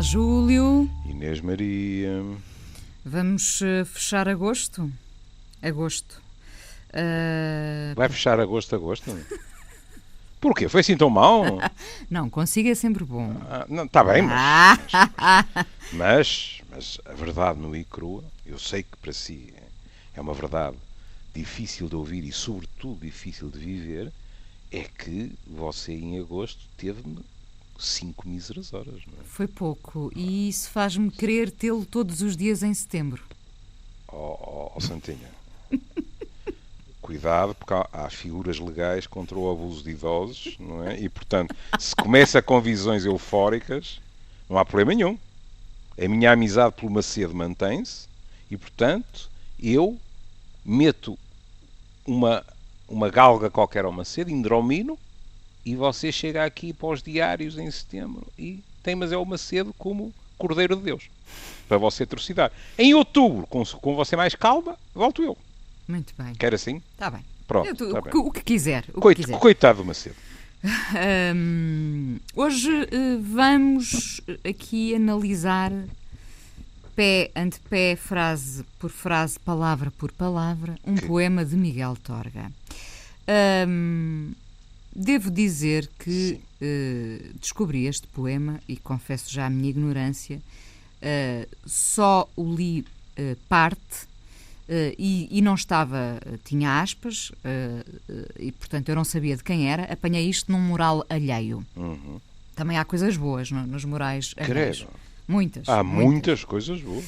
Olá, Júlio. Inês Maria. Vamos fechar agosto? Agosto. Vai fechar agosto? Porquê? Foi assim tão mau? Não, consigo é sempre bom. Não, está bem, mas a verdade nua e crua, eu sei que para si é uma verdade difícil de ouvir e sobretudo difícil de viver, é que você em agosto teve-me 5 míseras horas. Não é? Foi pouco e isso faz-me querer tê-lo todos os dias em setembro. Santinha. Cuidado, porque há figuras legais contra o abuso de idosos, não é? E, portanto, se começa com visões eufóricas, não há problema nenhum. A minha amizade pelo Macedo mantém-se e, portanto, eu meto uma galga qualquer ao Macedo, indromino, e você chega aqui para os diários em setembro e tem mas é o Macedo como Cordeiro de Deus, para você atrocidade. Em outubro, com você mais calma, volto eu. Muito bem. Quer assim? Está bem. Pronto, Tá bem. O que quiser. Coitado do Macedo. Hoje vamos aqui analisar pé ante pé, frase por frase, palavra por palavra, um poema de Miguel Torga. Devo dizer que descobri este poema e confesso já a minha ignorância, só o li parte e não estava, tinha aspas e portanto eu não sabia de quem era, apanhei isto num mural alheio. Uhum. Também há coisas boas nos murais alheios. Credo. Muitas. Há muitas coisas boas.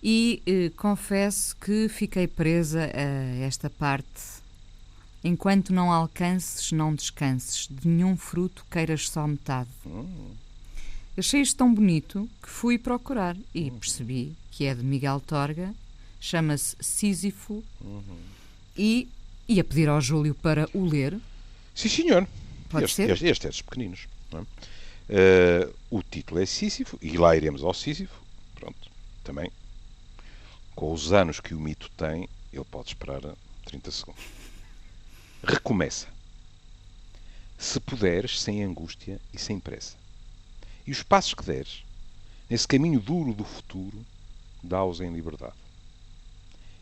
E confesso que fiquei presa a esta parte. Enquanto não alcances, não descanses, de nenhum fruto queiras só metade. Achei isto tão bonito que fui procurar e percebi que é de Miguel Torga, chama-se Sísifo, e ia pedir ao Júlio para o ler. Sim, senhor. Pode ser? Este é dos pequeninos. Não é? O título é Sísifo, e lá iremos ao Sísifo. Pronto, também. Com os anos que o mito tem, ele pode esperar 30 segundos. Recomeça. Se puderes, sem angústia e sem pressa. E os passos que deres, nesse caminho duro do futuro, dá-os em liberdade.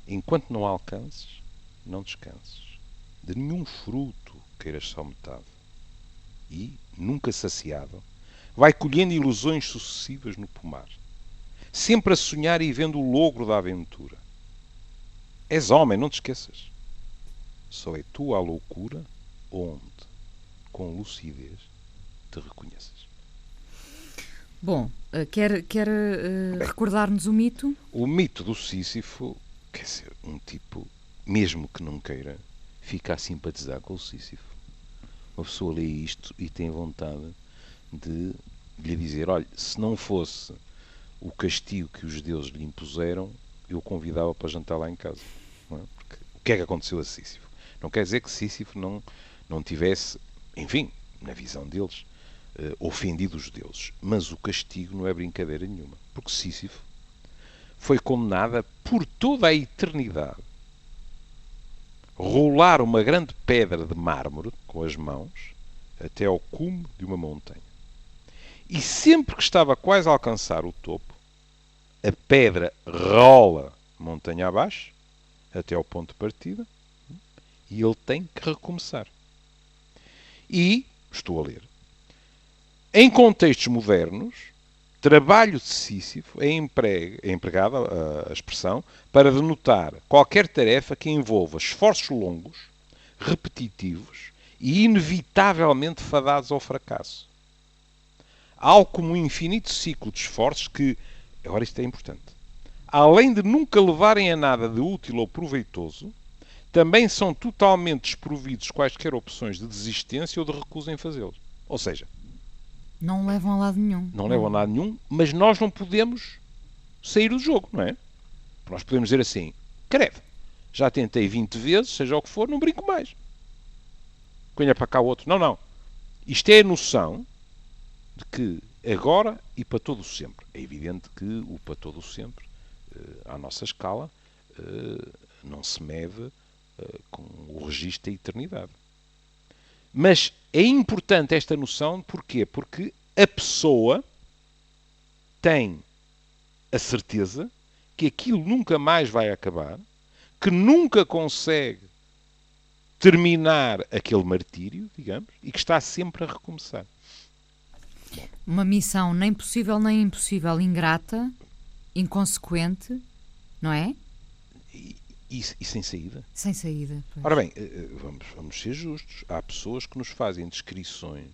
Enquanto não alcances, não descanses. De nenhum fruto queiras só metade. E, nunca saciado, vai colhendo ilusões sucessivas no pomar. Sempre a sonhar e vendo o logro da aventura. És homem, não te esqueças. Só é tua a loucura onde, com lucidez, te reconheces. Bom, quer recordar-nos o mito? O mito do Sísifo, quer dizer, um tipo, mesmo que não queira, fica a simpatizar com o Sísifo. Uma pessoa lê isto e tem vontade de lhe dizer, olha, se não fosse o castigo que os deuses lhe impuseram, eu o convidava para jantar lá em casa. Não é? Porque o que é que aconteceu a Sísifo? Não quer dizer que Sísifo não tivesse, enfim, na visão deles, ofendido os deuses. Mas o castigo não é brincadeira nenhuma. Porque Sísifo foi condenada por toda a eternidade rolar uma grande pedra de mármore com as mãos até ao cume de uma montanha. E sempre que estava quase a alcançar o topo, a pedra rola montanha abaixo até ao ponto de partida e ele tem que recomeçar. E, estou a ler, em contextos modernos, trabalho de Sísifo é empregada a expressão para denotar qualquer tarefa que envolva esforços longos, repetitivos e inevitavelmente fadados ao fracasso. Algo como um infinito ciclo de esforços que, agora isto é importante, além de nunca levarem a nada de útil ou proveitoso, também são totalmente desprovidos quaisquer opções de desistência ou de recusa em fazê-los. Ou seja, não levam a lado nenhum. Não levam a lado nenhum, mas nós não podemos sair do jogo, não é? Nós podemos dizer assim, credo, já tentei 20 vezes, seja o que for, não brinco mais. Venha para cá o outro. Não. Isto é a noção de que agora e para todo o sempre. É evidente que o para todo o sempre, à nossa escala, não se mede com o registro da eternidade. Mas é importante esta noção, porquê? Porque a pessoa tem a certeza que aquilo nunca mais vai acabar, que nunca consegue terminar aquele martírio, digamos, e que está sempre a recomeçar. Uma missão nem possível nem impossível, ingrata, inconsequente, não é? E sem saída. Sem saída. Pois. Ora bem, vamos ser justos. Há pessoas que nos fazem descrições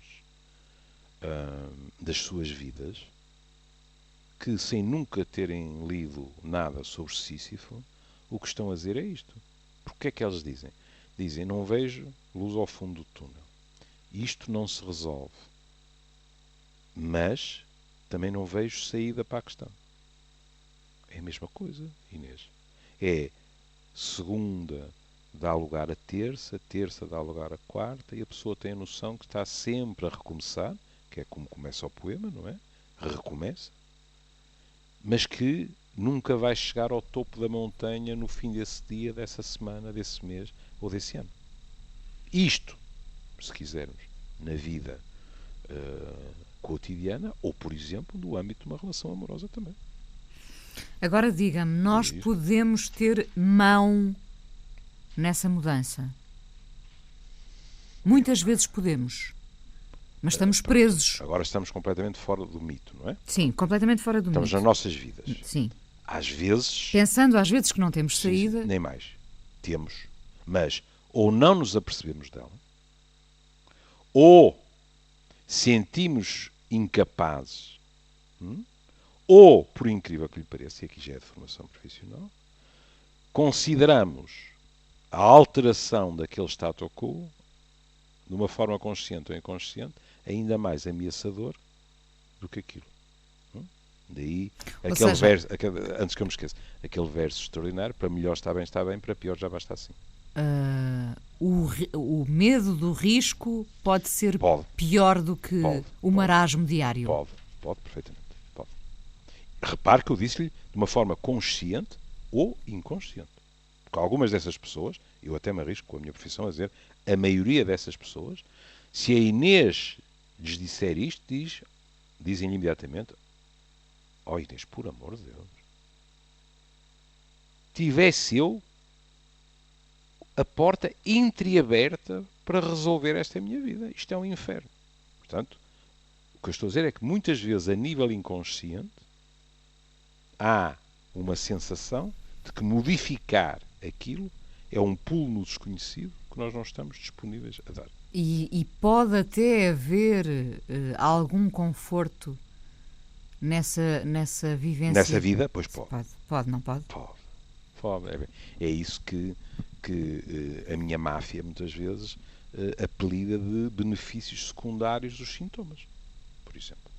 das suas vidas que, sem nunca terem lido nada sobre Sísifo, o que estão a dizer é isto. Porque é que eles dizem? Dizem, não vejo luz ao fundo do túnel. Isto não se resolve. Mas também não vejo saída para a questão. É a mesma coisa, Inês. É segunda dá lugar a terça dá lugar a quarta, e a pessoa tem a noção que está sempre a recomeçar, que é como começa o poema, não é? Recomeça. Mas que nunca vai chegar ao topo da montanha no fim desse dia, dessa semana, desse mês ou desse ano. Isto, se quisermos, na vida cotidiana ou, por exemplo, no âmbito de uma relação amorosa também. Agora diga-me, nós podemos ter mão nessa mudança? Muitas vezes podemos, mas estamos presos. Agora estamos completamente fora do mito, não é? Sim, completamente fora do estamos mito. nas nossas vidas. Sim. Às vezes... Pensando às vezes que não temos saída... Sim, nem mais. Temos. Mas ou não nos apercebemos dela, ou sentimos incapazes, ou, por incrível que lhe pareça, e aqui já é de formação profissional, consideramos a alteração daquele status quo, de uma forma consciente ou inconsciente, ainda mais ameaçador do que aquilo. Daí, aquele verso, antes que eu me esqueça, aquele verso extraordinário, para melhor está bem, para pior já basta assim. O medo do risco pode ser pior do que o marasmo diário? Pode, perfeitamente. Pode. Repare que eu disse-lhe de uma forma consciente ou inconsciente. Porque algumas dessas pessoas, eu até me arrisco com a minha profissão a dizer, a maioria dessas pessoas, se a Inês lhes disser isto, dizem-lhe imediatamente: oh Inês, por amor de Deus, tivesse eu a porta entreaberta para resolver esta minha vida. Isto é um inferno. Portanto, o que eu estou a dizer é que muitas vezes, a nível inconsciente, há uma sensação de que modificar aquilo é um pulo no desconhecido que nós não estamos disponíveis a dar. E pode até haver algum conforto nessa vivência? Nessa vida? Pois pode. Pode, não pode? Pode. É isso que a minha máfia, muitas vezes, apelida de benefícios secundários dos sintomas, por exemplo.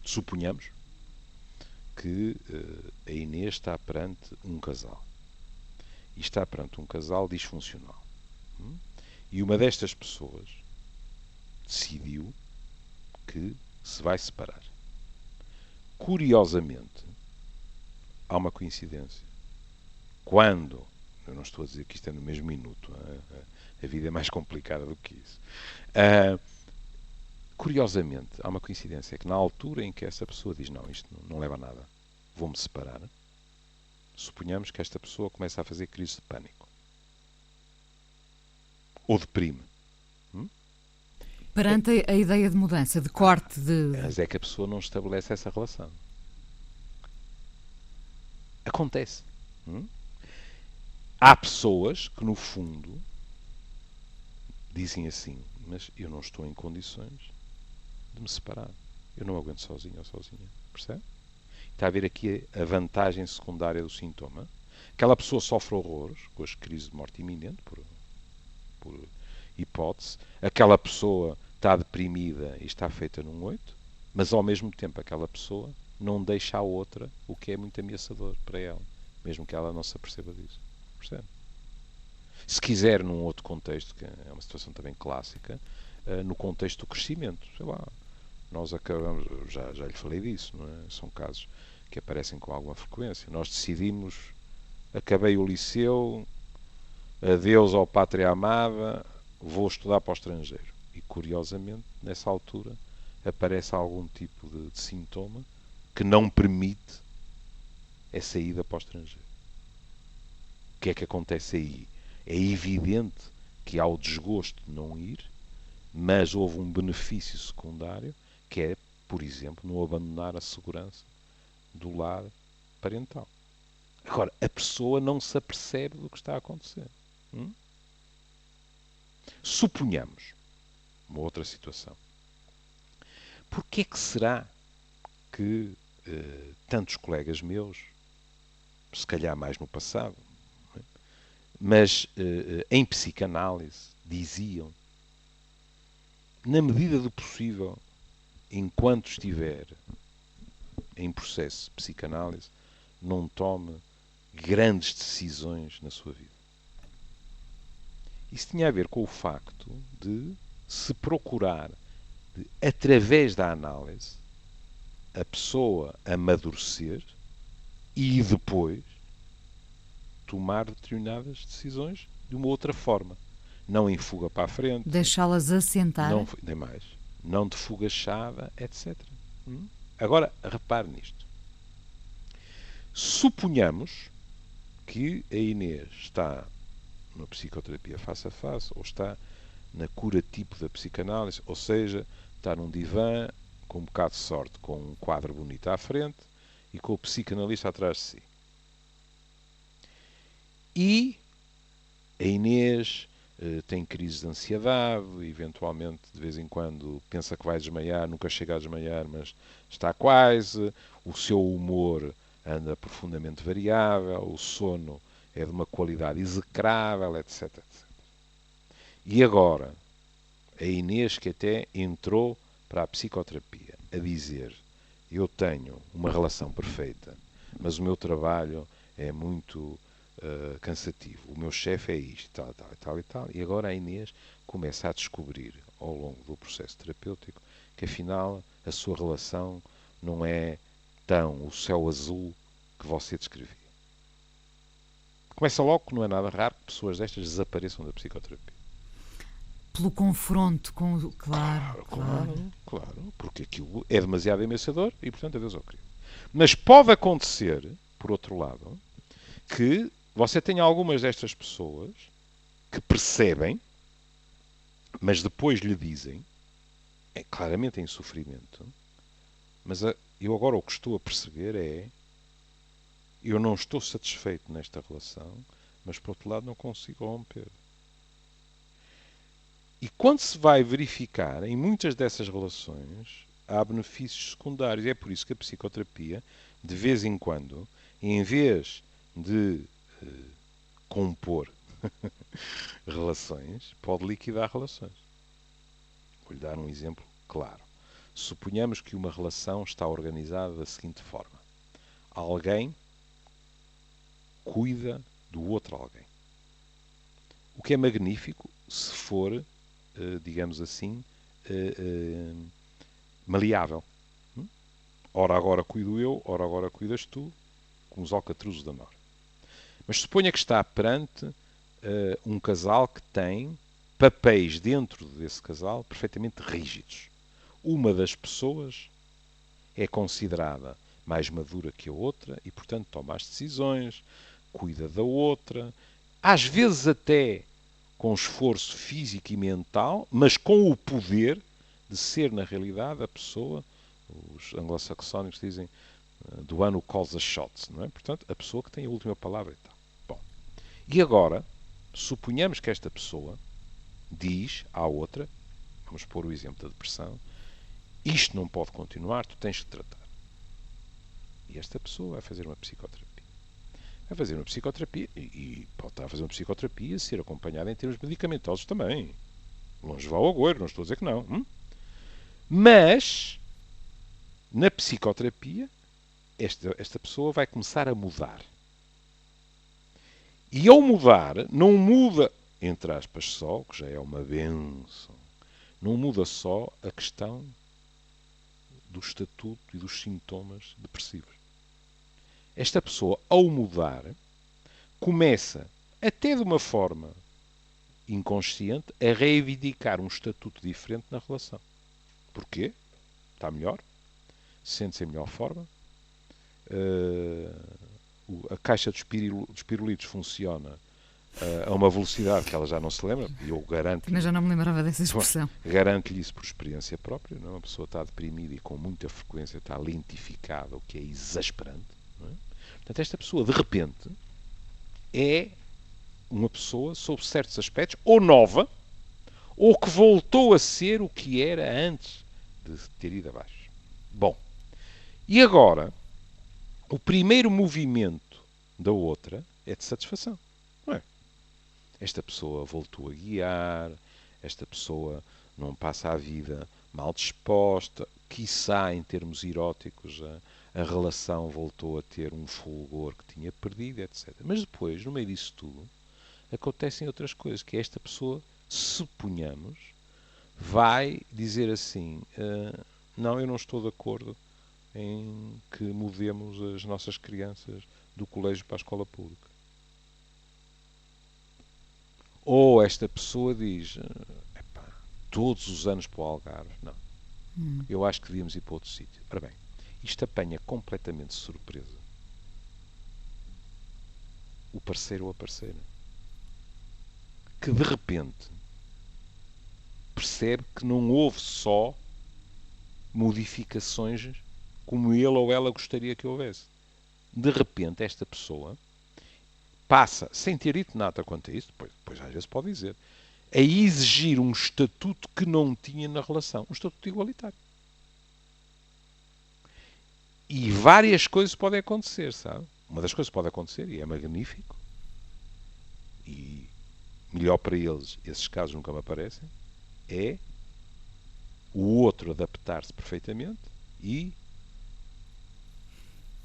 Suponhamos que a Inês está perante um casal. E está perante um casal disfuncional. E uma destas pessoas decidiu que se vai separar. Curiosamente, há uma coincidência. Quando, eu não estou a dizer que isto é no mesmo minuto, a vida é mais complicada do que isso. Curiosamente, há uma coincidência que na altura em que essa pessoa diz: não, isto não leva a nada, vou-me separar, suponhamos que esta pessoa começa a fazer crise de pânico. Ou deprime. Perante a ideia de mudança, de corte, Mas é que a pessoa não estabelece essa relação. Acontece. Há pessoas que, no fundo, dizem assim: mas eu não estou em condições de me separar. Eu não aguento sozinho ou sozinha. Percebe? Está a ver aqui a vantagem secundária do sintoma. Aquela pessoa sofre horrores com as crises de morte iminente, por hipótese. Aquela pessoa está deprimida e está feita num 8, mas ao mesmo tempo aquela pessoa não deixa a outra, o que é muito ameaçador para ela, mesmo que ela não se aperceba disso. Percebe? Se quiser, num outro contexto, que é uma situação também clássica, no contexto do crescimento, sei lá, nós acabamos, já lhe falei disso, não é? São casos que aparecem com alguma frequência. Nós decidimos, acabei o liceu, adeus ao pátria amada, vou estudar para o estrangeiro. E, curiosamente, nessa altura, aparece algum tipo de sintoma que não permite a saída para o estrangeiro. O que é que acontece aí? É evidente que há o desgosto de não ir, mas houve um benefício secundário, que é, por exemplo, não abandonar a segurança do lar parental. Agora, a pessoa não se apercebe do que está a acontecer. Suponhamos uma outra situação. Porquê é que será que tantos colegas meus, se calhar mais no passado, mas em psicanálise, diziam, na medida do possível, enquanto estiver em processo de psicanálise, não tome grandes decisões na sua vida. Isso tinha a ver com o facto de se procurar, através da análise, a pessoa amadurecer e depois tomar determinadas decisões de uma outra forma. Não em fuga para a frente. Deixá-las assentar. Não, nem mais. Não de fugachada, etc. Agora, repare nisto. Suponhamos que a Inês está na psicoterapia face a face ou está na cura tipo da psicanálise, ou seja, está num divã, com um bocado de sorte, com um quadro bonito à frente e com o psicanalista atrás de si. E a Inês tem crises de ansiedade, eventualmente, de vez em quando, pensa que vai desmaiar, nunca chega a desmaiar, mas está quase. O seu humor anda profundamente variável, o sono é de uma qualidade execrável, etc, etc. E agora, a Inês, que até entrou para a psicoterapia, a dizer: eu tenho uma relação perfeita, mas o meu trabalho é muito cansativo, o meu chefe é isto, tal, tal, tal e tal. E agora a Inês começa a descobrir, ao longo do processo terapêutico, que afinal a sua relação não é tão o céu azul que você descrevia. Começa logo que não é nada raro que pessoas destas desapareçam da psicoterapia. Pelo confronto com o... Claro, porque aquilo é demasiado ameaçador e, portanto, adeus ao crime. Mas pode acontecer, por outro lado, que você tenha algumas destas pessoas que percebem, mas depois lhe dizem, claramente em sofrimento, mas eu agora o que estou a perceber é: eu não estou satisfeito nesta relação, mas por outro lado não consigo romper. E quando se vai verificar, em muitas dessas relações, há benefícios secundários. É por isso que a psicoterapia, de vez em quando, em vez de compor relações, pode liquidar relações. Vou-lhe dar um exemplo claro. Suponhamos que uma relação está organizada da seguinte forma: alguém cuida do outro alguém. O que é magnífico se for, digamos assim, maleável. Ora agora cuido eu, ora agora cuidas tu, com os alcatruzes da Nora. Mas suponha que está perante um casal que tem papéis dentro desse casal perfeitamente rígidos. Uma das pessoas é considerada mais madura que a outra e, portanto, toma as decisões, cuida da outra, às vezes até com esforço físico e mental, mas com o poder de ser, na realidade, a pessoa, os anglo-saxónicos dizem, the one who calls the shots, não é? Portanto, a pessoa que tem a última palavra e tal. Bom, e agora, suponhamos que esta pessoa diz à outra, vamos pôr o exemplo da depressão, isto não pode continuar, tu tens que tratar. E esta pessoa vai fazer uma psicoterapia. Vai fazer uma psicoterapia e pode estar a fazer uma psicoterapia ser acompanhada em termos medicamentosos também. Longe vá ao agüero, não estou a dizer que não. Mas, na psicoterapia, esta pessoa vai começar a mudar. E ao mudar, não muda, entre aspas, só, que já é uma benção, não muda só a questão do estatuto e dos sintomas depressivos. Esta pessoa, ao mudar, começa, até de uma forma inconsciente, a reivindicar um estatuto diferente na relação. Porquê? está melhor, sente-se em melhor forma, a caixa dos pirulitos funciona a uma velocidade que ela já não se lembra, e eu garanto-lhe... Mas já não me lembrava dessa expressão. Garanto-lhe isso por experiência própria, não é? Uma pessoa está deprimida e com muita frequência está lentificada, o que é exasperante. Não é? Portanto, esta pessoa, de repente, é uma pessoa, sob certos aspectos, ou nova, ou que voltou a ser o que era antes de ter ido abaixo. Bom, e agora, o primeiro movimento da outra é de satisfação. Não é? Esta pessoa voltou a guiar, esta pessoa não passa a vida mal disposta, quiçá em termos eróticos a relação voltou a ter um fulgor que tinha perdido, etc. Mas depois, no meio disso tudo, acontecem outras coisas, que esta pessoa, suponhamos, vai dizer assim, não, eu não estou de acordo em que mudemos as nossas crianças do colégio para a escola pública. Ou esta pessoa diz, epá, todos os anos para o Algarve, não. Eu acho que devíamos ir para outro sítio. Ora bem, isto apanha completamente de surpresa o parceiro ou a parceira. Que de repente percebe que não houve só modificações como ele ou ela gostaria que houvesse. De repente, esta pessoa passa, sem ter dito nada quanto a isso, depois às vezes pode dizer, a exigir um estatuto que não tinha na relação, um estatuto igualitário. E várias coisas podem acontecer, sabe? Uma das coisas que pode acontecer, e é magnífico, e melhor para eles, esses casos nunca me aparecem, é o outro adaptar-se perfeitamente e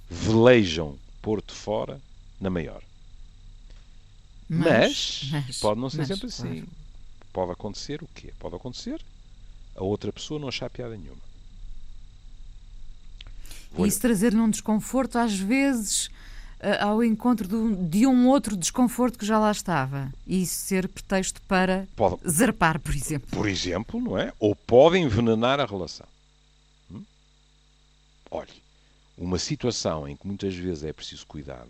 velejam pôr-te fora na maior. Mas pode não ser sempre assim. Claro. Pode acontecer o quê? Pode acontecer a outra pessoa não achar piada nenhuma. E isso trazer-lhe um desconforto, às vezes, ao encontro de um outro desconforto que já lá estava. E isso ser pretexto para zarpar, por exemplo. Por exemplo, não é? Ou pode envenenar a relação. Olhe, uma situação em que muitas vezes é preciso cuidado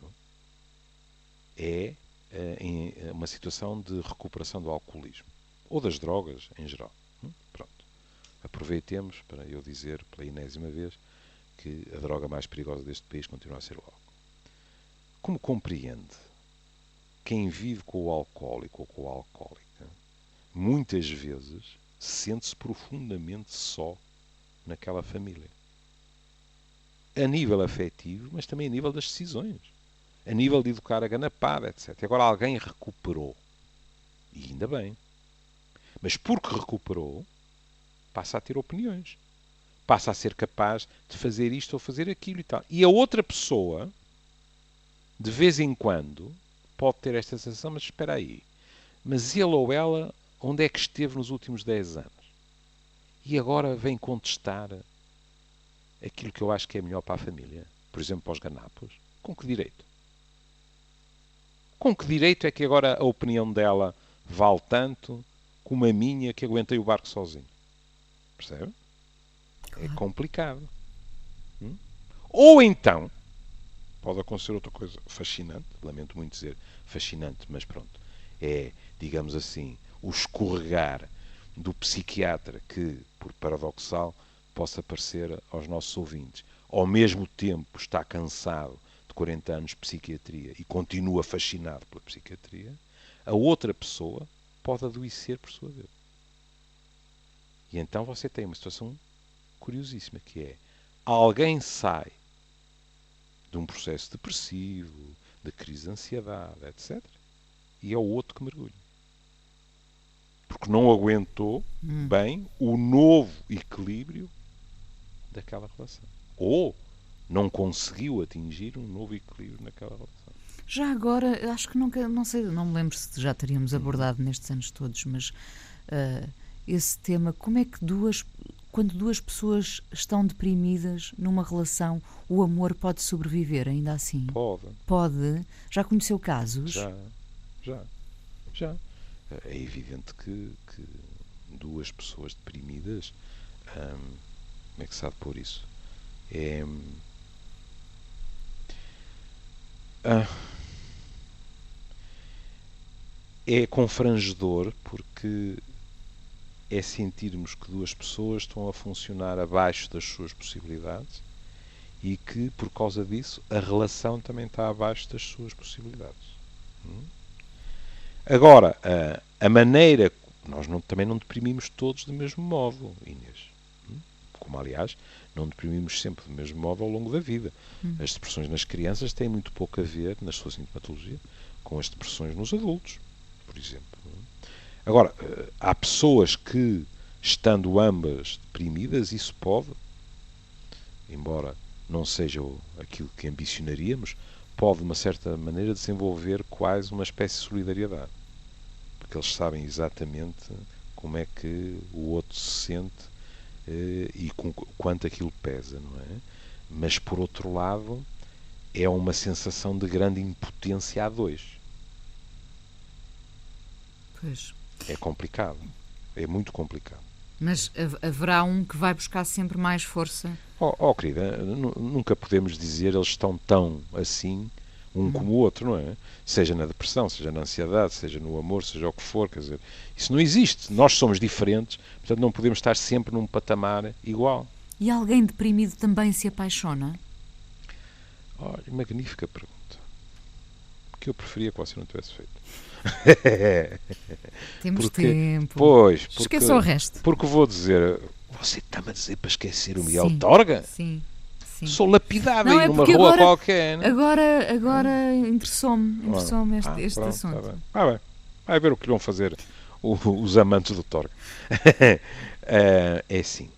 é uma situação de recuperação do alcoolismo. Ou das drogas, em geral. Pronto. Aproveitemos para eu dizer, pela enésima vez, que a droga mais perigosa deste país continua a ser o álcool. Como compreende, quem vive com o alcoólico ou com a alcoólica, muitas vezes sente-se profundamente só naquela família. A nível afetivo, mas também a nível das decisões. A nível de educar a ganapada, etc. Agora alguém recuperou. E ainda bem. Mas porque recuperou, passa a ter opiniões. Passa a ser capaz de fazer isto ou fazer aquilo e tal. E a outra pessoa, de vez em quando, pode ter esta sensação, mas espera aí. Mas ele ou ela, onde é que esteve nos últimos 10 anos? E agora vem contestar aquilo que eu acho que é melhor para a família. Por exemplo, para os ganapos. Com que direito? Com que direito é que agora a opinião dela vale tanto como a minha que aguentei o barco sozinho? Percebe? É complicado. Ou então, pode acontecer outra coisa fascinante, lamento muito dizer fascinante, mas pronto, é, digamos assim, o escorregar do psiquiatra que, por paradoxal, possa parecer aos nossos ouvintes, ao mesmo tempo está cansado de 40 anos de psiquiatria e continua fascinado pela psiquiatria, a outra pessoa pode adoecer por sua vez. E então você tem uma situação curiosíssima, que é alguém sai de um processo depressivo, de crise de ansiedade, etc. E é o outro que mergulha. Porque não aguentou bem o novo equilíbrio daquela relação. Ou não conseguiu atingir um novo equilíbrio naquela relação. Já agora, acho que nunca, não sei, não me lembro se já teríamos abordado nestes anos todos, mas esse tema, como é que quando duas pessoas estão deprimidas numa relação, o amor pode sobreviver ainda assim? Pode. Pode? Já conheceu casos? Já. É evidente que duas pessoas deprimidas como é que se há de pôr isso? É, ah, é confrangedor porque é sentirmos que duas pessoas estão a funcionar abaixo das suas possibilidades e que, por causa disso, a relação também está abaixo das suas possibilidades. Agora, a maneira... Nós também não deprimimos todos do mesmo modo, Inês. Como, aliás, não deprimimos sempre do mesmo modo ao longo da vida. As depressões nas crianças têm muito pouco a ver, na sua sintomatologia, com as depressões nos adultos, por exemplo. Agora, há pessoas que, estando ambas deprimidas, isso pode, embora não seja aquilo que ambicionaríamos, pode, de uma certa maneira, desenvolver quase uma espécie de solidariedade. Porque eles sabem exatamente como é que o outro se sente e quanto aquilo pesa, não é? Mas, por outro lado, é uma sensação de grande impotência a dois. Pois. É complicado. É muito complicado. Mas haverá um que vai buscar sempre mais força? Querida, nunca podemos dizer eles estão tão assim um como o outro, não é? Seja na depressão, seja na ansiedade, seja no amor, seja o que for, quer dizer, isso não existe. Nós somos diferentes, portanto não podemos estar sempre num patamar igual. E alguém deprimido também se apaixona? Olha, magnífica pergunta. Que eu preferia que você não tivesse feito. Temos tempo. Pois, esqueça o resto. Porque vou dizer, você está-me a dizer para esquecer o Miguel Sim, Torga? Sim. Sou lapidado não, aí numa rua qualquer. Agora interessou-me este pronto, assunto. Tá bem. Vai ver o que lhe vão fazer os amantes do Torga. É assim.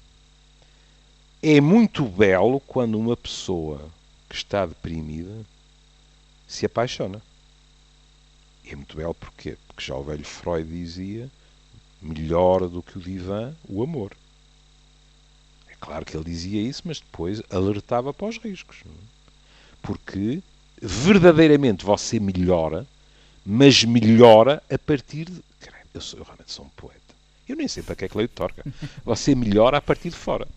É muito belo quando uma pessoa que está deprimida se apaixona. E é muito belo porquê? Porque já o velho Freud dizia melhor do que o divã, o amor. É claro que ele dizia isso, mas depois alertava para os riscos. Porque verdadeiramente você melhora, mas melhora a partir de... Eu realmente sou um poeta. Eu nem sei para que é que leio Torga. Você melhora a partir de fora.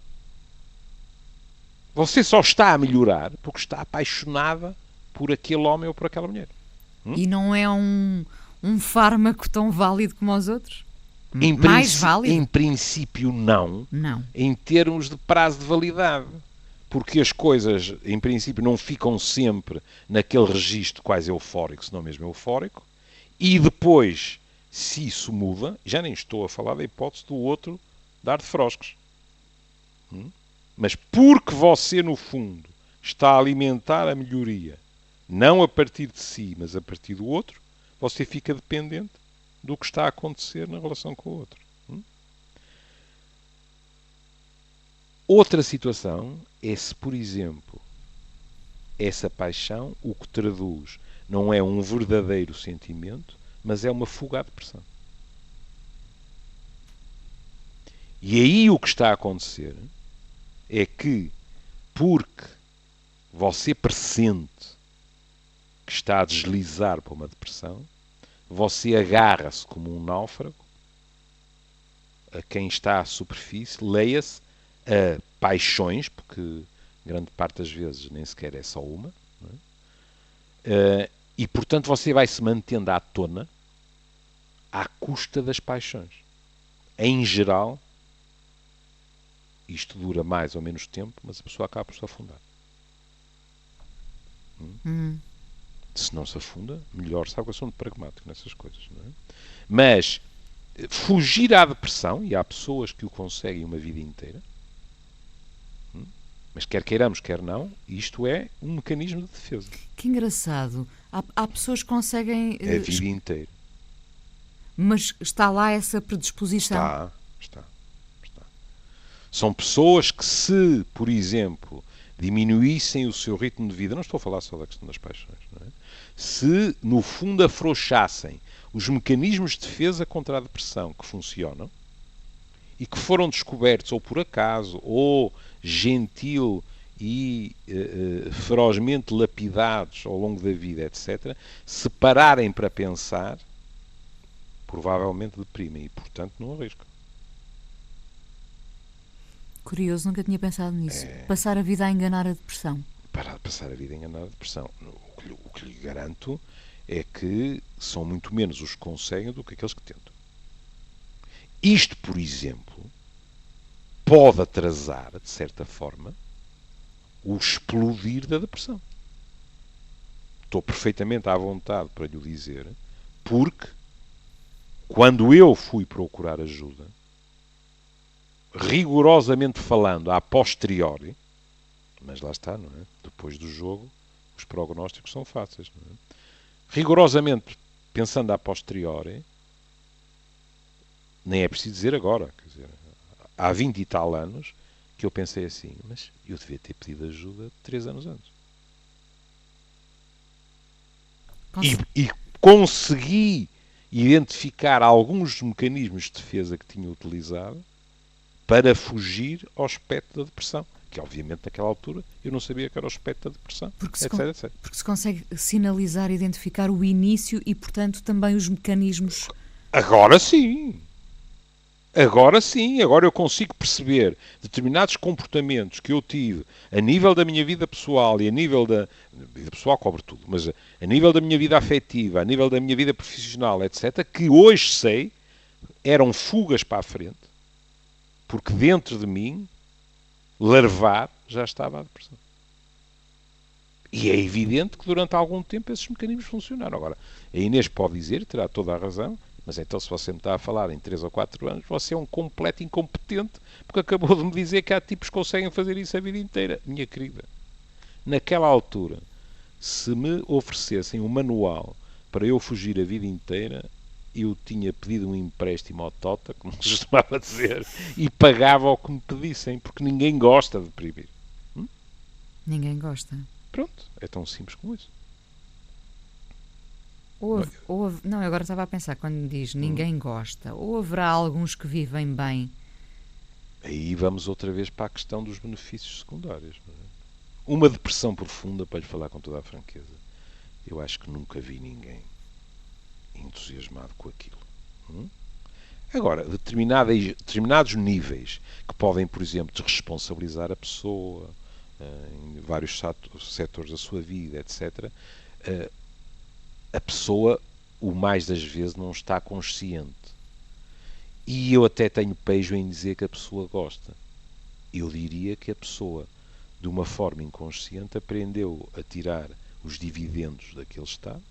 Você só está a melhorar porque está apaixonada por aquele homem ou por aquela mulher. E não é um fármaco tão válido como os outros? Mais válido? Em princípio, não. Não. Em termos de prazo de validade. Porque as coisas, em princípio, não ficam sempre naquele registro quase eufórico, se não mesmo eufórico. E depois, se isso muda, já nem estou a falar da hipótese do outro dar de frosques. Mas porque você, no fundo, está a alimentar a melhoria, não a partir de si, mas a partir do outro, você fica dependente do que está a acontecer na relação com o outro. Outra situação é se, por exemplo, essa paixão o que traduz não é um verdadeiro sentimento, mas é uma fuga à depressão. E aí o que está a acontecer é que, porque você pressente que está a deslizar para uma depressão, você agarra-se como um náufrago a quem está à superfície, leia-se a paixões, porque grande parte das vezes nem sequer é só uma, não é? E portanto você vai se mantendo à tona à custa das paixões. Em geral, isto dura mais ou menos tempo, mas a pessoa acaba por se afundar. Se não se afunda, melhor. Sabe que eu sou muito pragmático nessas coisas, não é? Mas fugir à depressão, e há pessoas que o conseguem uma vida inteira, mas quer queiramos, quer não, isto é um mecanismo de defesa. Que engraçado. Há pessoas que conseguem... A vida inteira. Mas está lá essa predisposição? Está. São pessoas que, se, por exemplo, diminuíssem o seu ritmo de vida, não estou a falar só da questão das paixões, não é? Se, no fundo, afrouxassem os mecanismos de defesa contra a depressão que funcionam e que foram descobertos ou por acaso ou gentil e ferozmente lapidados ao longo da vida, etc., se pararem para pensar, provavelmente deprimem e, portanto, não arriscam. Curioso, nunca tinha pensado nisso. Passar a vida a enganar a depressão. Para passar a vida a enganar a depressão. O que lhe garanto é que são muito menos os que conseguem do que aqueles que tentam. Isto, por exemplo, pode atrasar, de certa forma, o explodir da depressão. Estou perfeitamente à vontade para lhe dizer, porque quando eu fui procurar ajuda, rigorosamente falando, a posteriori, mas lá está, não é? Depois do jogo, os prognósticos são fáceis, não é? Rigorosamente pensando a posteriori, nem é preciso dizer agora, quer dizer, há 20 e tal anos que eu pensei assim, mas eu devia ter pedido ajuda 3 anos antes. E consegui identificar alguns dos mecanismos de defesa que tinha utilizado para fugir ao espectro da depressão. Que, obviamente, naquela altura, eu não sabia que era o espectro da depressão, etc. Porque se consegue sinalizar, identificar o início e, portanto, também os mecanismos. Agora sim. Agora eu consigo perceber determinados comportamentos que eu tive a nível da minha vida pessoal e a nível da vida pessoal cobre tudo, mas a nível da minha vida afetiva, a nível da minha vida profissional, etc., que hoje sei eram fugas para a frente, porque dentro de mim, larvar, já estava a depressão. E é evidente que durante algum tempo esses mecanismos funcionaram. Agora, a Inês pode dizer, terá toda a razão, mas então se você me está a falar em 3 ou 4 anos, você é um completo incompetente, porque acabou de me dizer que há tipos que conseguem fazer isso a vida inteira. Minha querida, naquela altura, se me oferecessem um manual para eu fugir a vida inteira, eu tinha pedido um empréstimo ao Tota, como se costumava dizer, e pagava o que me pedissem, porque ninguém gosta de deprimir. Ninguém gosta. Pronto, é tão simples como isso. Não, eu agora estava a pensar, quando diz ninguém gosta, ou haverá alguns que vivem bem? Aí vamos outra vez para a questão dos benefícios secundários. Não é? Uma depressão profunda, para lhe falar com toda a franqueza, eu acho que nunca vi ninguém entusiasmado com aquilo. Agora, determinados níveis que podem, por exemplo, desresponsabilizar a pessoa em vários setores da sua vida, etc., a pessoa, o mais das vezes, não está consciente. E eu até tenho pejo em dizer que a pessoa gosta. Eu diria que a pessoa, de uma forma inconsciente, aprendeu a tirar os dividendos daquele estado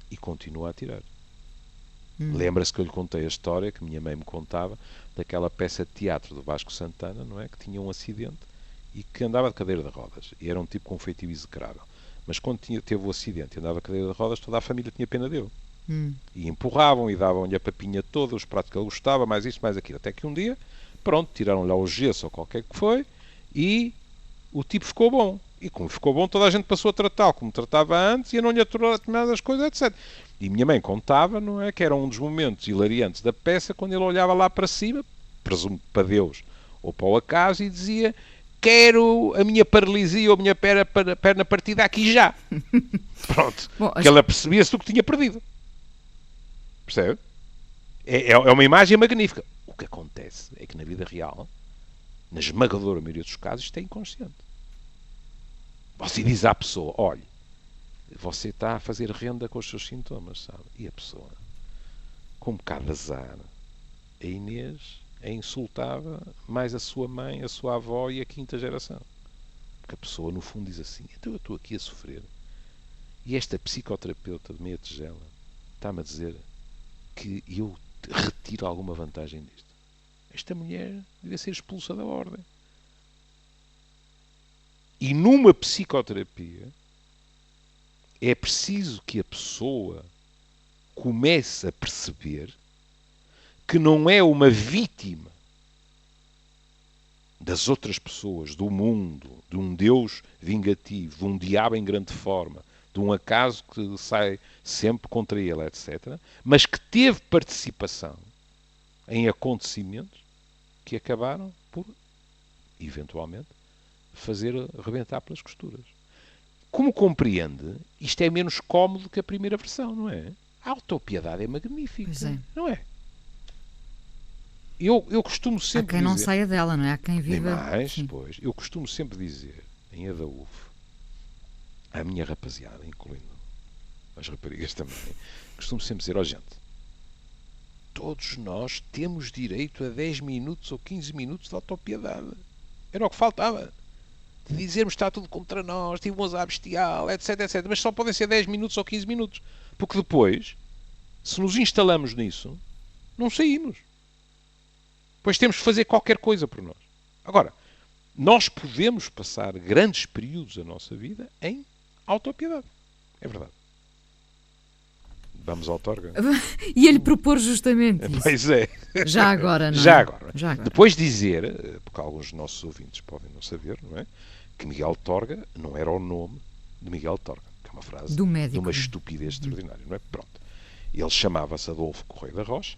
e continua a tirar. Lembra-se que eu lhe contei a história que minha mãe me contava daquela peça de teatro do Vasco Santana, não é? Que tinha um acidente e que andava de cadeira de rodas. E era um tipo com um feitio execrável. Mas quando teve o acidente e andava de cadeira de rodas, toda a família tinha pena dele. E empurravam e davam-lhe a papinha toda, os pratos que ele gostava, mais isto, mais aquilo. Até que um dia, pronto, tiraram-lhe o gesso ou qualquer que foi e o tipo ficou bom. E como ficou bom, toda a gente passou a tratá-lo como tratava antes e a não lhe aturar determinadas coisas, etc. E minha mãe contava, não é, que era um dos momentos hilariantes da peça quando ele olhava lá para cima, presumo para Deus ou para o acaso, e dizia: quero a minha paralisia ou a minha perna partida aqui já. Pronto. Bom, que ela percebia-se do que tinha perdido. Percebe? É uma imagem magnífica. O que acontece é que na vida real, na esmagadora maioria dos casos, isto é inconsciente. Você diz à pessoa: olhe, você está a fazer renda com os seus sintomas, sabe? E a pessoa, com um bocado de azar, a Inês insultava mais a sua mãe, a sua avó e a quinta geração. Porque a pessoa, no fundo, diz assim: então eu estou aqui a sofrer e esta psicoterapeuta de meia tigela está-me a dizer que eu retiro alguma vantagem disto. Esta mulher devia ser expulsa da ordem. E numa psicoterapia é preciso que a pessoa comece a perceber que não é uma vítima das outras pessoas, do mundo, de um Deus vingativo, de um diabo em grande forma, de um acaso que sai sempre contra ele, etc., mas que teve participação em acontecimentos que acabaram por, eventualmente, fazer rebentar pelas costuras. Como compreende, isto é menos cómodo que a primeira versão, não é? A autopiedade é magnífica, não é? Eu costumo Há sempre quem não dizer... saia dela, não é? Há quem Nem viva. mais, Sim. pois. Eu costumo sempre dizer, em Adaúfo, à minha rapaziada, incluindo as raparigas também, costumo sempre dizer, gente, todos nós temos direito a 10 minutos ou 15 minutos de autopiedade. Era o que faltava. De dizermos que está tudo contra nós, tivemos a bestial, etc, etc. Mas só podem ser 10 minutos ou 15 minutos. Porque depois, se nos instalamos nisso, não saímos. Depois temos que fazer qualquer coisa por nós. Agora, nós podemos passar grandes períodos da nossa vida em autopiedade. É verdade. Vamos ao Torga. E ele propor justamente isso. Pois é. Já agora, não é? Já agora. Já agora. Depois dizer, porque alguns dos nossos ouvintes podem não saber, não é? Que Miguel Torga não era o nome de Miguel Torga. Que é uma frase Do médico. de uma estupidez extraordinária, não é? Pronto. Ele chamava-se Adolfo Correia da Rocha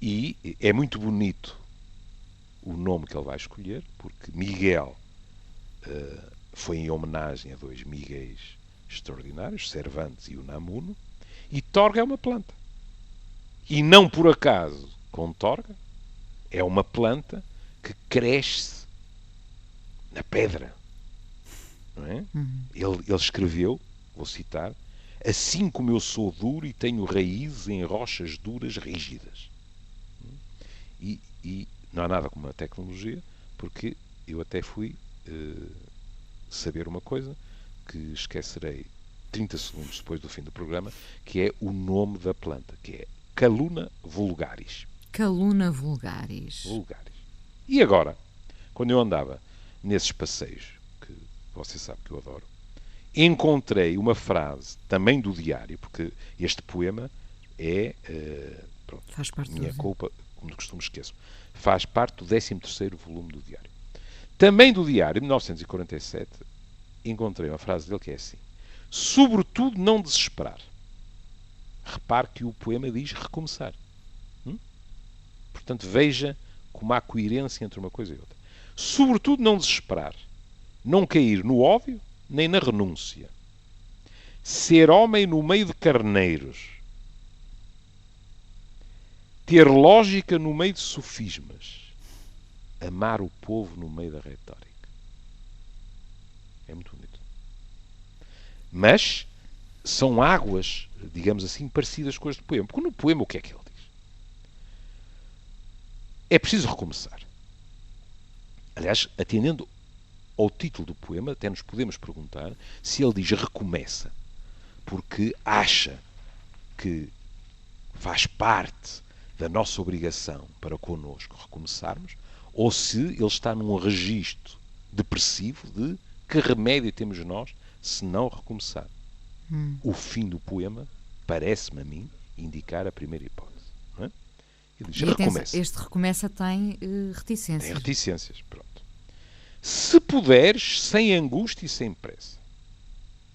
e é muito bonito o nome que ele vai escolher, porque Miguel foi em homenagem a dois Miguéis extraordinários, Cervantes e Unamuno, e Torga é uma planta. E não por acaso, com Torga, é uma planta que cresce na pedra. Não é? Ele escreveu, vou citar, assim como eu sou duro e tenho raízes em rochas duras rígidas. E não há nada como a tecnologia, porque eu até fui saber uma coisa que esquecerei 30 segundos depois do fim do programa, que é o nome da planta, que é Calluna vulgaris. Calluna vulgaris. Vulgaris. E agora, quando eu andava nesses passeios, que você sabe que eu adoro, encontrei uma frase também do diário, porque este poema é, pronto, Faz parte minha do... culpa, como de costume esqueço, faz parte do 13º volume do diário. Também do diário, de 1947, encontrei uma frase dele que é assim: sobretudo não desesperar. Repare que o poema diz recomeçar. Portanto, veja como há coerência entre uma coisa e outra. Sobretudo não desesperar. Não cair no ódio nem na renúncia. Ser homem no meio de carneiros. Ter lógica no meio de sofismas. Amar o povo no meio da retórica. É muito bonito. Mas são águas, digamos assim, parecidas com as do poema. Porque no poema o que é que ele diz? É preciso recomeçar. Aliás, atendendo ao título do poema, até nos podemos perguntar se ele diz recomeça porque acha que faz parte da nossa obrigação para connosco recomeçarmos, ou se ele está num registro depressivo de que remédio temos nós se não recomeçar. O fim do poema parece-me a mim indicar a primeira hipótese. Não é? Ele diz, recomeça. Este recomeça tem reticências. Tem reticências, pronto. Se puderes, sem angústia e sem pressa.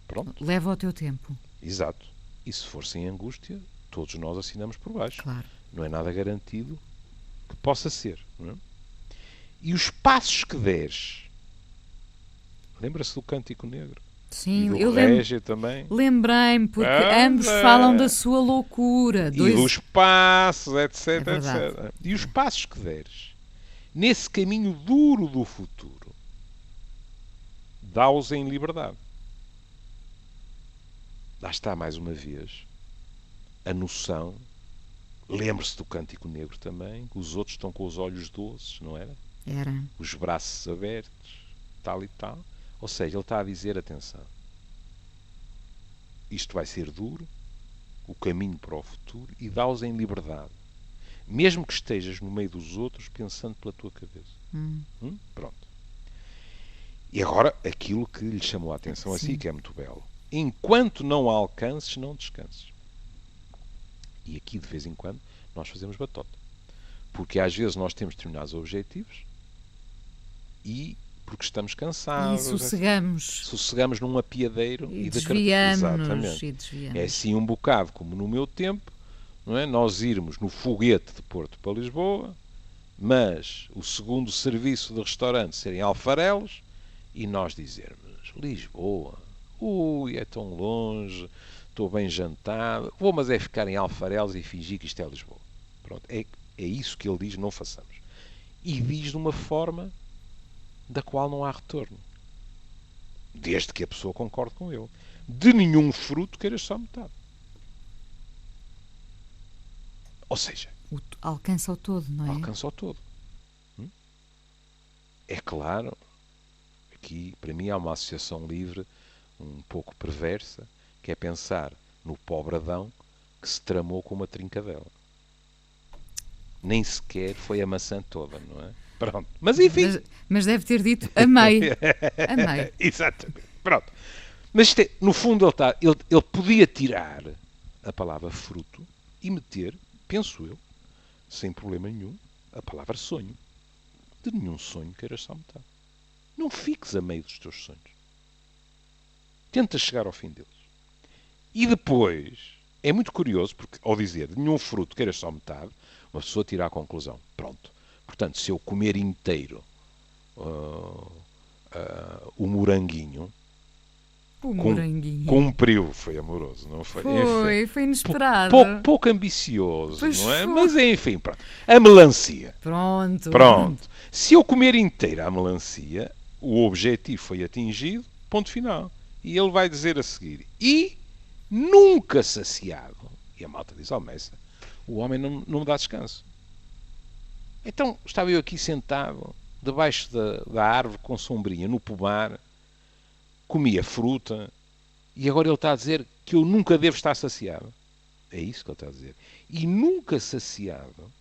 Pronto. Leva o teu tempo. Exato. E se for sem angústia, todos nós assinamos por baixo. Claro. Não é nada garantido que possa ser. Não é? E os passos que deres. Lembra-se do Cântico Negro? Sim, e do eu Régio também. Lembrei-me, porque ambos falam da sua loucura. E dos passos, etc, É verdade. etc. E os passos que deres. Nesse caminho duro do futuro, dá-os em liberdade. Lá está, mais uma vez, a noção. Lembre-se do Cântico Negro também, que os outros estão com os olhos doces, não era? Era. Os braços abertos, tal e tal. Ou seja, ele está a dizer, atenção, isto vai ser duro, o caminho para o futuro, e dá-os em liberdade. Mesmo que estejas no meio dos outros pensando pela tua cabeça. Pronto. E agora, aquilo que lhe chamou a atenção assim, que é muito belo. Enquanto não alcances, não descanses. E aqui, de vez em quando, nós fazemos batota. Porque às vezes nós temos determinados objetivos e porque estamos cansados. E sossegamos. Sossegamos num apiadeiro E desviamos-nos. Exatamente. É assim um bocado como no meu tempo, não é? Nós irmos no foguete de Porto para Lisboa, mas o segundo serviço de restaurante serem alfarelos e nós dizermos Lisboa, ui, é tão longe, estou bem jantado, vou mas é ficar em alfarelos e fingir que isto é Lisboa. Pronto, É isso que ele diz, não façamos. E diz de uma forma da qual não há retorno. Desde que a pessoa concorde com ele. De nenhum fruto queiras só metade. Ou seja, Alcança o todo, não é? alcança o todo. É claro, aqui para mim há uma associação livre um pouco perversa, que é pensar no pobre Adão que se tramou com uma trincadela. Nem sequer foi a maçã toda, não é? Pronto. Mas enfim. Mas deve ter dito amei. Amei. Exatamente. Pronto. Mas isto é, no fundo ele podia tirar a palavra fruto e meter, penso eu, sem problema nenhum, a palavra sonho. De nenhum sonho queiras só metade. Não fiques a meio dos teus sonhos. Tenta chegar ao fim deles. E depois, é muito curioso, porque ao dizer de nenhum fruto queiras só metade, uma pessoa tira a conclusão. Pronto. Portanto, se eu comer inteiro o moranguinho, cumpriu, foi amoroso, não foi? Foi inesperado. Pouco ambicioso, Pois não é? foi. Mas enfim, pronto. A melancia. Pronto. Se eu comer inteira a melancia, o objetivo foi atingido, ponto final. E ele vai dizer a seguir, e nunca saciado, e a malta diz, Messa, o homem não me dá descanso. Então, estava eu aqui sentado, debaixo da árvore com sombrinha, no pomar, comia fruta, e agora ele está a dizer que eu nunca devo estar saciado. É isso que ele está a dizer. E nunca saciado,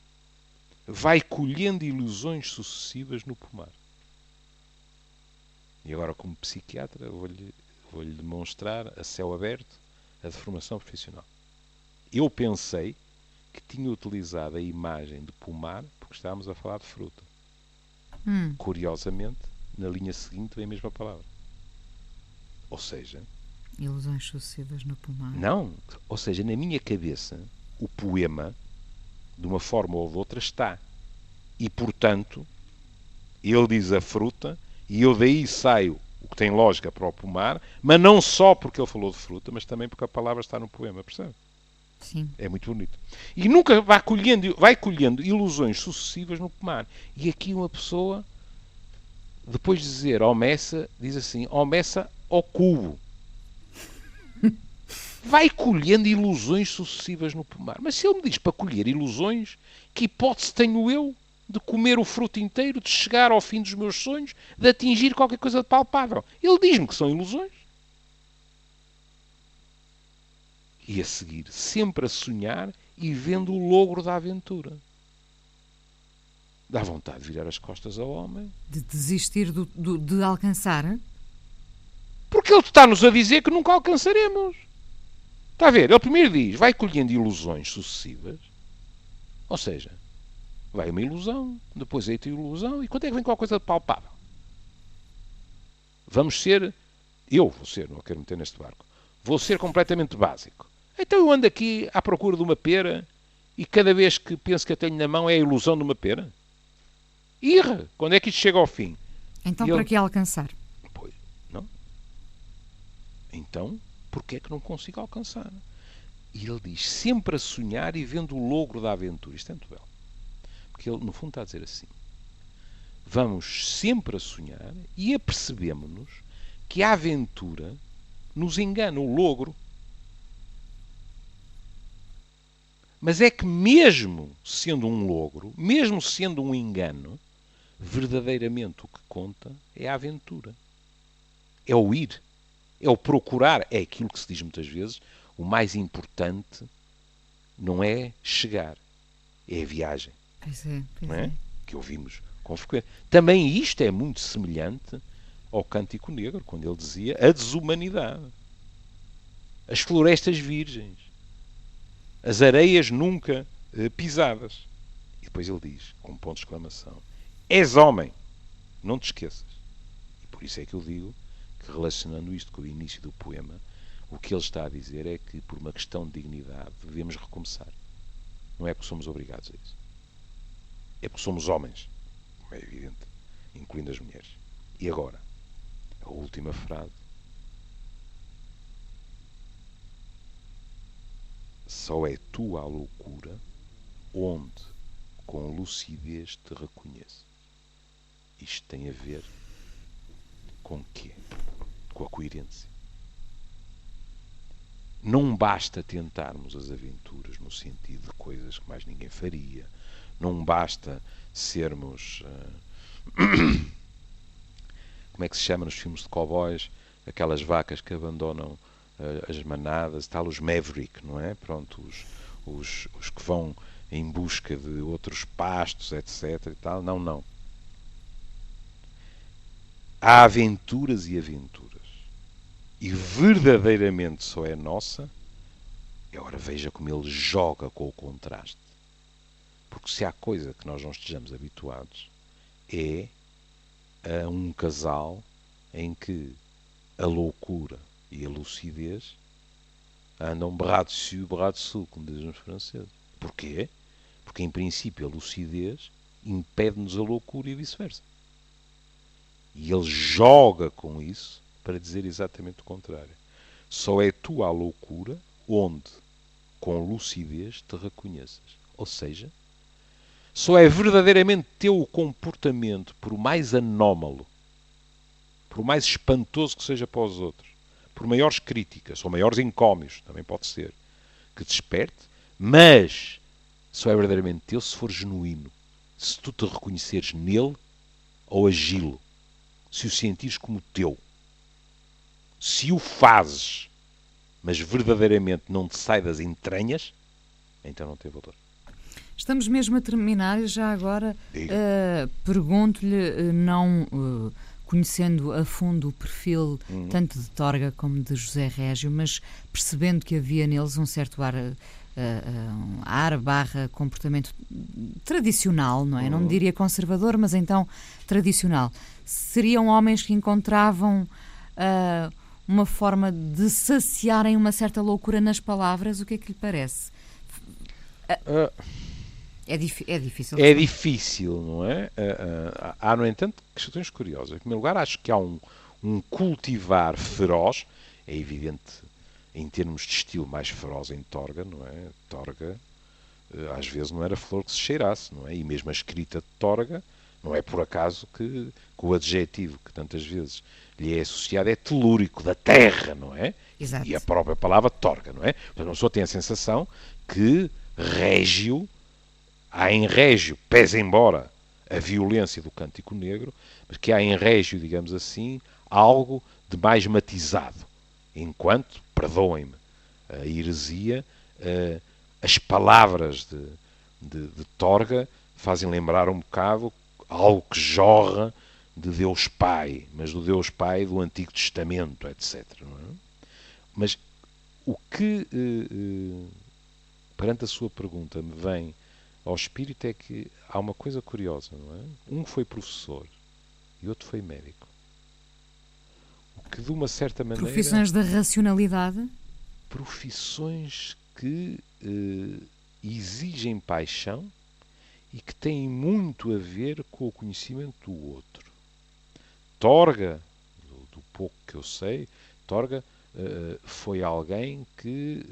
vai colhendo ilusões sucessivas no pomar. E agora, como psiquiatra, vou-lhe demonstrar a céu aberto a deformação profissional. Eu pensei que tinha utilizado a imagem de pomar porque estávamos a falar de fruta. Curiosamente, na linha seguinte vem a mesma palavra. Ou seja... Ilusões sucessivas no pomar. Não. Ou seja, na minha cabeça, o poema, de uma forma ou de outra, está. E, portanto, ele diz a fruta e eu daí saio, o que tem lógica para o pomar, mas não só porque ele falou de fruta, mas também porque a palavra está no poema, percebe? Sim. É muito bonito. E nunca vai colhendo ilusões sucessivas no pomar. E aqui uma pessoa, depois de dizer Messa, diz assim, Messa ao cubo. Vai colhendo ilusões sucessivas no pomar. Mas se ele me diz para colher ilusões, que hipótese tenho eu de comer o fruto inteiro, de chegar ao fim dos meus sonhos, de atingir qualquer coisa de palpável? Ele diz-me que são ilusões. E a seguir, sempre a sonhar e vendo o logro da aventura. Dá vontade de virar as costas ao homem. De desistir de alcançar? Porque ele está-nos a dizer que nunca alcançaremos. Está a ver? Ele primeiro diz, vai colhendo ilusões sucessivas. Ou seja, vai uma ilusão, depois outra ilusão, e quando é que vem qualquer coisa de palpável? Eu vou ser, não quero meter neste barco, vou ser completamente básico. Então eu ando aqui à procura de uma pera e cada vez que penso que a tenho na mão é a ilusão de uma pera? Irra! Quando é que isto chega ao fim? Então para que alcançar? Pois, não. Então, porquê é que não consigo alcançar? E ele diz, sempre a sonhar e vendo o logro da aventura. Isto é muito belo. Porque ele, no fundo, está a dizer assim. Vamos sempre a sonhar e apercebemos-nos que a aventura nos engana, o logro. Mas é que mesmo sendo um logro, mesmo sendo um engano, verdadeiramente o que conta é a aventura. É o ir. É o procurar. É aquilo que se diz muitas vezes. O mais importante não é chegar. É a viagem. Pois é. Não é? Que ouvimos com frequência. Também isto é muito semelhante ao Cântico Negro, quando ele dizia a desumanidade. As florestas virgens. As areias nunca pisadas. E depois ele diz, com um ponto de exclamação, és homem, não te esqueças. E por isso é que eu digo que, relacionando isto com o início do poema, o que ele está a dizer é que, por uma questão de dignidade, devemos recomeçar. Não é porque somos obrigados a isso. É porque somos homens, como é evidente, incluindo as mulheres. E agora, a última frase. Só é tua a loucura onde, com lucidez te reconheço. Isto tem a ver com o quê? Com a coerência. Não basta tentarmos as aventuras no sentido de coisas que mais ninguém faria. Não basta sermos... como é que se chama nos filmes de cowboys? Aquelas vacas que abandonam as manadas, tal, os maverick, não é? Pronto, os que vão em busca de outros pastos, etc. e tal. Não, não. Há aventuras e aventuras. E verdadeiramente só é nossa. E agora veja como ele joga com o contraste. Porque se há coisa que nós não estejamos habituados, é a um casal em que a loucura e a lucidez andam bras dessus, como dizem os franceses. Porquê? Porque, em princípio, a lucidez impede-nos a loucura e vice-versa. E ele joga com isso para dizer exatamente o contrário. Só é tua a loucura onde, com lucidez, te reconheças. Ou seja, só é verdadeiramente teu o comportamento, por mais anómalo, por mais espantoso que seja para os outros, por maiores críticas, ou maiores encómios, também pode ser, que desperte, mas só é verdadeiramente teu se for genuíno, se tu te reconheceres nele ou agi-lo, se o sentires como teu. Se o fazes, mas verdadeiramente não te sai das entranhas, então não tem valor. Estamos mesmo a terminar e já agora pergunto-lhe, não conhecendo a fundo o perfil tanto de Torga como de José Régio, mas percebendo que havia neles um certo ar barra comportamento tradicional, não é? Não diria conservador, mas então tradicional. Seriam homens que encontravam uma forma de saciarem uma certa loucura nas palavras? O que é que lhe parece? É difícil. É difícil, não é? Há, no entanto, questões curiosas. Em primeiro lugar, acho que há um cultivar feroz. É evidente, em termos de estilo, mais feroz em Torga, não é? Torga, às vezes, não era flor que se cheirasse, não é? E mesmo a escrita de Torga, não é por acaso que o adjetivo que tantas vezes lhe é associado é telúrico, da terra, não é? Exato. E a própria palavra Torga, não é? Portanto, uma pessoa tem a sensação que Régio... Há em Régio, pese embora a violência do Cântico Negro, mas que há em Régio, digamos assim, algo de mais matizado. Enquanto, perdoem-me a heresia, as palavras de Torga fazem lembrar um bocado algo que jorra de Deus Pai, mas do Deus Pai do Antigo Testamento, etc. Não é? Mas o que, perante a sua pergunta, me vem ao espírito é que há uma coisa curiosa, não é? Um foi professor e outro foi médico. O que, de uma certa maneira... Profissões da racionalidade? Profissões que exigem paixão e que têm muito a ver com o conhecimento do outro. Torga, do pouco que eu sei, Torga foi alguém que,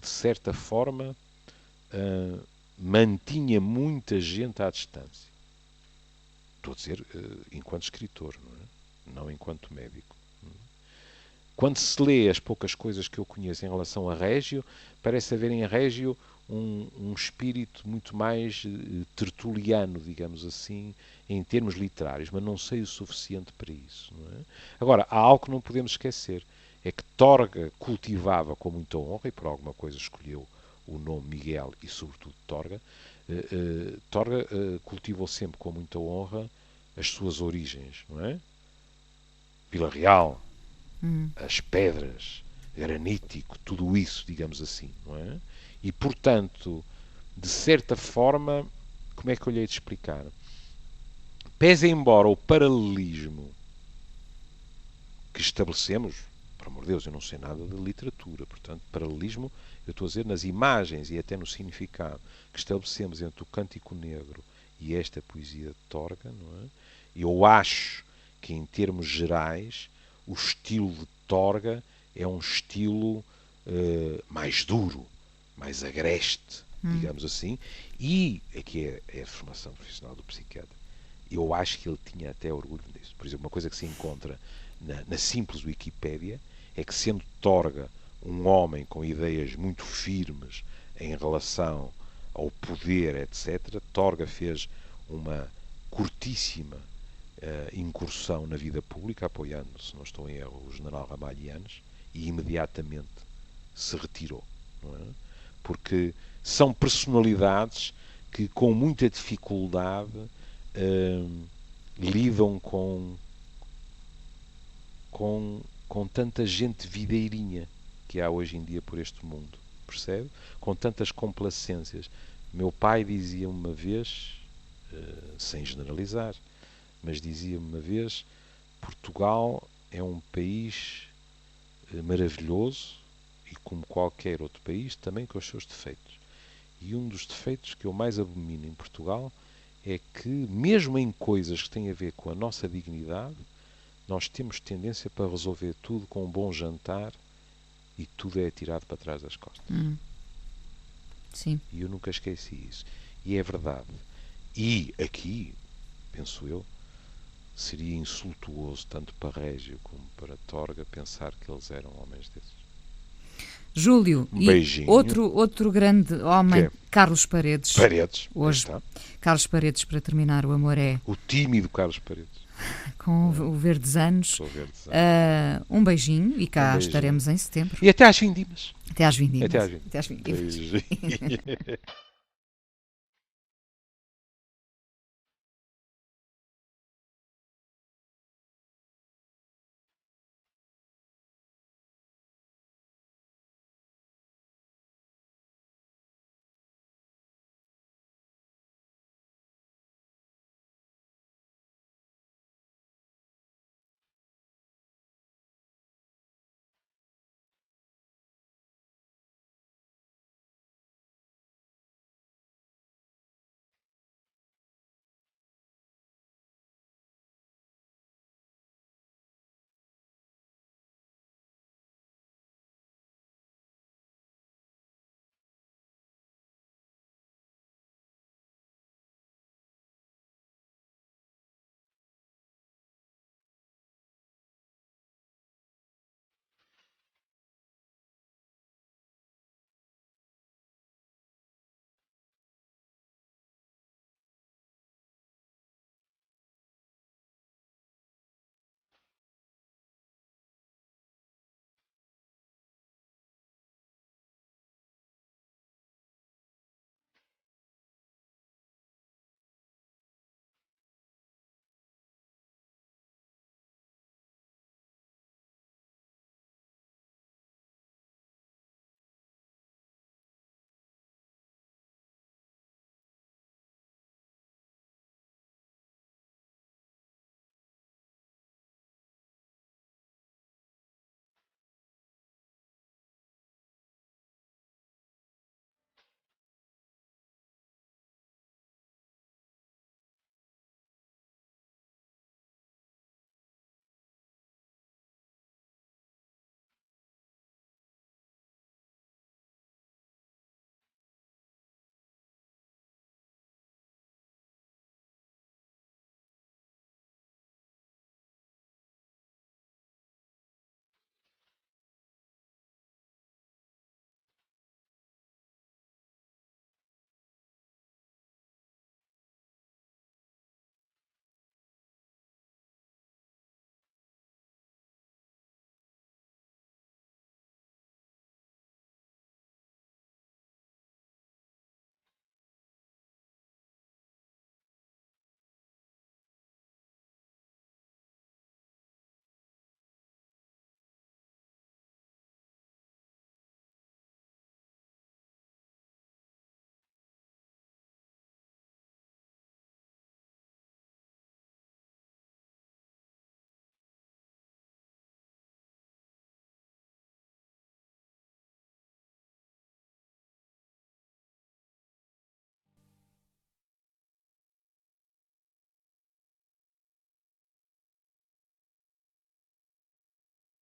de certa forma... mantinha muita gente à distância. Estou a dizer enquanto escritor, não enquanto médico. Quando se lê as poucas coisas que eu conheço em relação a Régio, parece haver em Régio um espírito muito mais tertuliano, digamos assim, em termos literários, mas não sei o suficiente para isso. Não é? Agora, há algo que não podemos esquecer, é que Torga cultivava com muita honra, e por alguma coisa escolheu o nome Miguel e, sobretudo, Torga. Torga cultivou sempre com muita honra as suas origens, não é? Vila Real, as pedras, granítico, tudo isso, digamos assim, não é? E, portanto, de certa forma, como é que eu lhe hei de explicar? Pese embora o paralelismo que estabelecemos, por amor de Deus, eu não sei nada de literatura, portanto, paralelismo, eu estou a dizer, nas imagens e até no significado que estabelecemos entre o Cântico Negro e esta poesia de Torga, não é? Eu acho que, em termos gerais, o estilo de Torga é um estilo mais duro, mais agreste, digamos assim, e aqui é a formação profissional do psiquiatra. Eu acho que ele tinha até orgulho disso. Por exemplo, uma coisa que se encontra na simples Wikipédia é que, sendo Torga um homem com ideias muito firmes em relação ao poder, etc., Torga fez uma curtíssima incursão na vida pública, apoiando, se não estou em erro, o general Ramalhianes, e imediatamente se retirou. Não é? Porque são personalidades que, com muita dificuldade, lidam com tanta gente videirinha que há hoje em dia por este mundo, percebe? Com tantas complacências. Meu pai dizia uma vez, sem generalizar, mas dizia uma vez: Portugal é um país maravilhoso e, como qualquer outro país, também com os seus defeitos. E um dos defeitos que eu mais abomino em Portugal é que, mesmo em coisas que têm a ver com a nossa dignidade, nós temos tendência para resolver tudo com um bom jantar e tudo é atirado para trás das costas. Sim. E eu nunca esqueci isso. E é verdade. E aqui, penso eu, seria insultuoso tanto para Régio como para Torga pensar que eles eram homens desses. Júlio, Um beijinho. Outro grande homem, Carlos Paredes. Paredes. Hoje, Carlos Paredes, para terminar, o amor é... O tímido Carlos Paredes. Com o Verdes Anos. Um beijinho e cá estaremos em setembro. E até às vindimas. Até às vindimas. Até às vindimas.